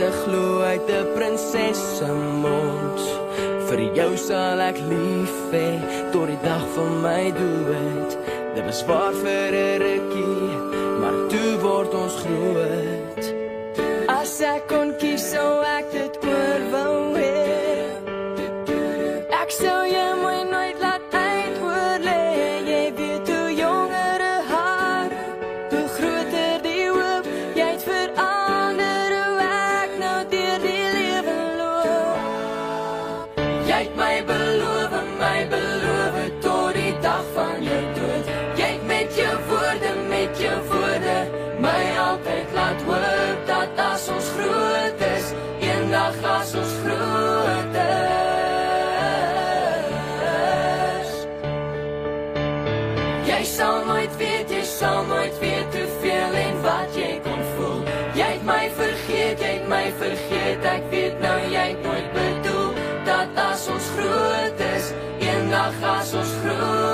te glo uit 'n prinses se mond. Vir jou sal ek lief hê tot die dag van my dood. Dit was waar vir 'n rukkie, maar toe word ons groot. As ek kon kies, sou ek dit oor wou hê. Ek sou jou mooi nooit laat uithoor lê. Jy weet hoe jonger haar, hoe groter die hoop. Jy het verander hoe ek nou deur die lewe loop. Jy het my beloof tot die dag van jou dood. Jy het met jou woorde my altyd laat hoop dat as ons groot is, eendag as ons groot is. Jy sal nooit weet hoeveel en wat jy kon voel. Jy het my vergeet, ek weet nou jy het nooit bedoel dat as ons groot is, eendag as ons groot